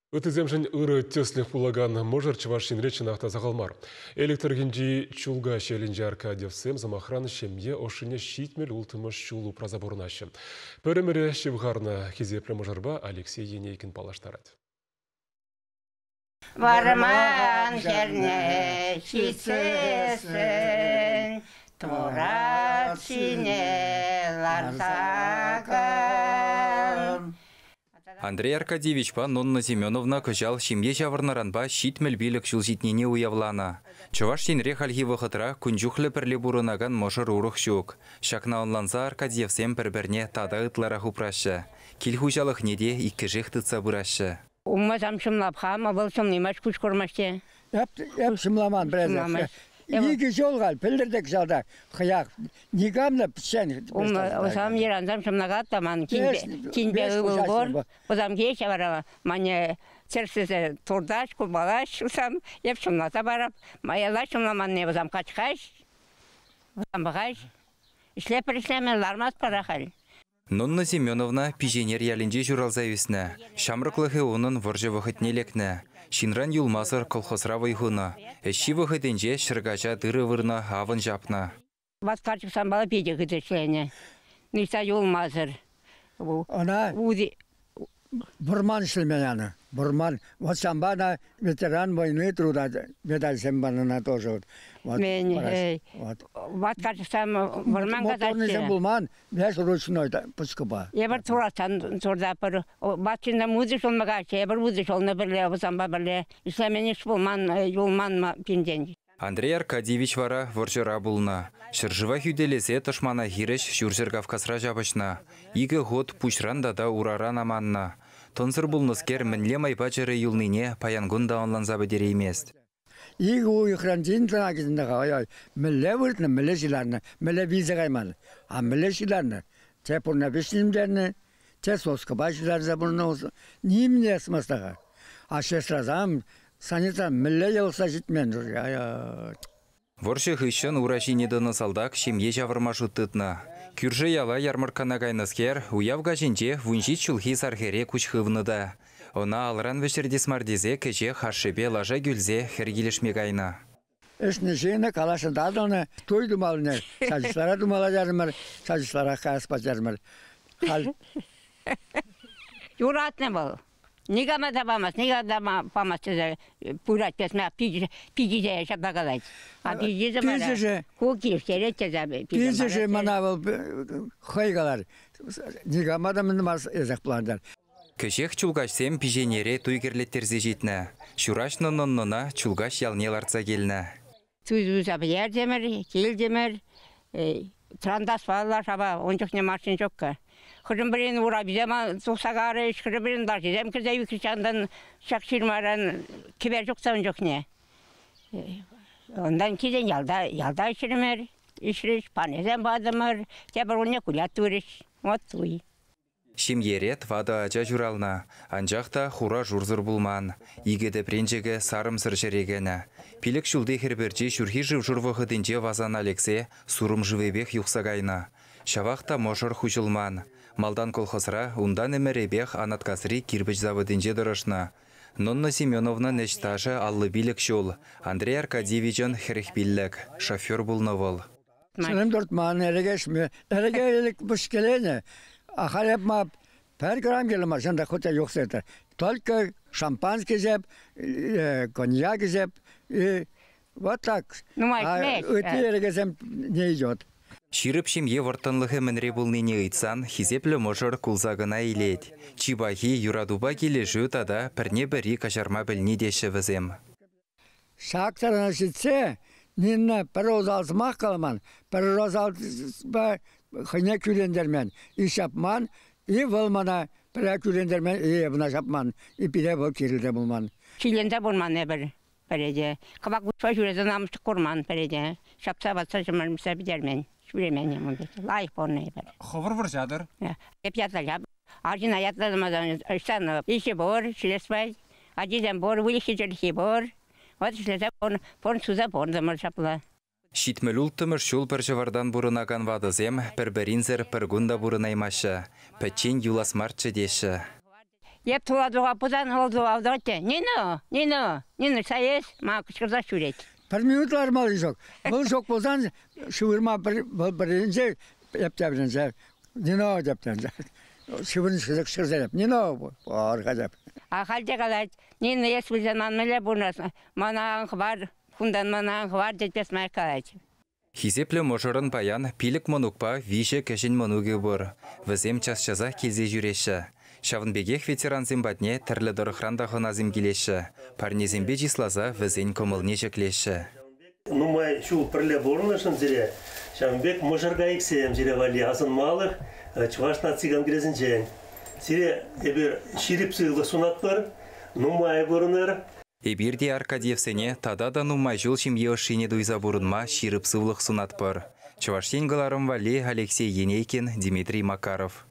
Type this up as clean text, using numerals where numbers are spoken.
Өтіземжін үрі теслих булаган можыр чывашин речін ақтаза қалмар. Электргенжи чулга шелінжі Аркадьевсем замахраны шемье ошыне шитмел ултымыш чулу празаборнашы. Пөрімірі шевғарны кезеплі можырба Алексей Енейкін палаштарады. Варман жерне шитсесін, турат шине ларсакын. Андрей Аркадьевич па Нонна Семеновна кыжал шимге жавырнаранба шитмел билік жылжитнене уявлана. Чуваш сенре халхи вахытра күнжухлі пірлі бұрынаган мошыр урық шук. Шакна онланса Аркадьевсем бір-бірне тада ытлара хупрашы. Килхужалық неде иккіжек тұтса бұрашы. Умазам шымлап хама был шымлымаш күш көрмаште. Әп шымламан біраз. Екі жолғал, пілдірдік жалда қияқ. Негамна пішен. Осам еранзам шымнағат таман кинбегі бұлбор. Осам кеше барама. Мане церсізі турдаш, күбалаш. Осам еп шымлата барап. Майала шымламан не осам қачқаш. Осам бағаш. Ішлепір-ішлемен лармас парақал. Нонна Семеновна пиженер ялінже журалзавесні. Шамрықлығы оның вұржы вақытне лекні. Шинран юлмазыр колхозра вайхуна. Эші вақытынже шыргача дыры вырна авын жапна. Ваткарчық самбала педе күтішлені. Ниса юлмазыр. Она Бурман шлемяна. Бурман. Вот самбана ветеран войны труда. Медаль сембанына тоже. Мен ваткарчық сам бурман моторный булман, весь ручной пускаба. Ебір турастан турда бір батчында музы шолмағашы, ебір музы шолны бірле, бұсамба бірле. Исламені шпулман, юлман пинден. Андрей Аркадьевич вара воржыра булна. Шыржыва хюделесе тышмана хиреш шүржер Кавказра жабышна. Игі год пушранда да ураран аманна. Тонсыр булныскер мінле майпа жыры юлныне паянгунда онланза бедереймест. Игі уйықран жинтана кезіндегі мүлі вұртны, мүлі жыларны, мүлі виза қайманы. А мүлі жыларны, те пұрна бешінімдерні, те соскыба жылар забырны олсы. Неміне асмастаға. А шестразам, санитар мүлі елса жетмен жүр. Воршы хыщын урашине дыны салдак шемье жавырма жұттытна. Күржі яла ярмаркана кайныскер, уявға жинже вунжит чулхи сархере күчхывныда. Она алран вешердес мардезе кече харшебе лажа гүлзе хергилешме кайна. Эшнешені калашын дадылны, той думалыны, сажышлара думала жармыр, сажышлара қаспа жармыр. Юратны бұл. Негама да бамас, негама бамас пурат песме пигиже шабдагалайд. А пигиже мара куки шерет жазабы. Пигиже мана бұл хойгалар. Негама да мындымас езақ пландар. Кешех чулгашсем пиженере туйгерлеттерзе жетні. Шурашны ноннына чулгаш ялнеларца келні. Туйзузабы ер демір, кел демір, трандас балалар шаба, ончықне маршын жоққа. Хырым бірін ұра бізема тұқсағары, хырым бірін даржызем кірзе үкірчандан шақшырмаран кебер жоқсан жоқне. Ондан кезен ялда ішірімер, ішіріш, панезен бадымыр, тебір оне күлят түріш. Вот туй. Шемьерет вада ажа журална, анжақта хура журзыр булман. Игеді пренжегі сарымсыр жерегені. Пилік шулды херберчі шүрхи жив журвығыдынже вазан Алексе сурым живебех юқсагайна. Шавақта мошыр хучылман. Малдан колхозра ундан эмеребех анаткасри кирбіч заводынже дырышна. Нонна Семеновна нештажы аллы билік шул. Андрей Аркадьевичен херехбиллік, шофер булнавыл. Сенім дұртман әрегешме, әрегелік бүшкелені. Ахар yapma, per gram gelir maşında kutu yok zaten. Только шампанский зеп, коньяк зеп, вот так. Өте gezem не идет. Ширып шемье вартанлығы мінре бұлнене ұйтсан, хизеплі мұжыр кулзағына илет. Чибахи юрадуба келі жөт ада пірне бірі кашарма біліне деші візем. Шақтарына жетсе, нені бір озалсымақ қалман, бір озалсымақ хыне күрендермен, иш yapman, и вылмана, бір күрендермен, и бұна yapman, и пире бұл керілді бұлман. Чиленде бұлман әбір, біреде. Қабақ бұтпа жүреді намышты құрман, біреде. Шапса батса жымырмыса бідермен, жүремен емін бет. Лайық болны әбір. Ховыр бір жадыр? Еп яталап. Аржын аятладымадан ұштан, іші бор, шілеспай, ажиден бор, выліші жүрхи бор. Вот шілесе борын суза борындымыр шапла. Шитмел ултымыр шул бір жывардан бұрынаган вадызем, бір-бірінзір піргунда бұрынаймашы. Пәтчен юлас марчы деші. Еп туладуға бұдан олду алдығыты. Нені, сайыз, ма күшкірза шүрет. 1 минутлар малы жоқ. Бұл жоқ болсан, шүгірма бірінші ептәбірінше. Нені дептенже. Шүгірін шүрзе деп. Нені арға деп. Ақалды қалайды. Нені ес білген анмеле бұрнасы. Манағын бар, күндан манағын бар, жетпес май қалайды. Хизеплі мұжырын баян пилік мұнықпа виші кәшін мұнуғы бұр. Візем час-чаза келзе жүреші. Шавынбегех ветеран зембатне тірлі дұрықранда ғыназым келеші. Парнезембе жислаза візен көмілне жеклеші. Нумай шу пірлі борынышын зіре. Шавынбек мұжырға ексем зіре вали азын малық чувашна циган керезін жән. Зіре әбір ширіп сығылы сунат бар, нумай борыныр. Эбирде Аркадьевсене тада да нумай жол шимге ошине дуйза бурынма ширып сывлық сунат бар. Чуваштен галарым вали Алексей Енейкин, Дмитрий Макаров.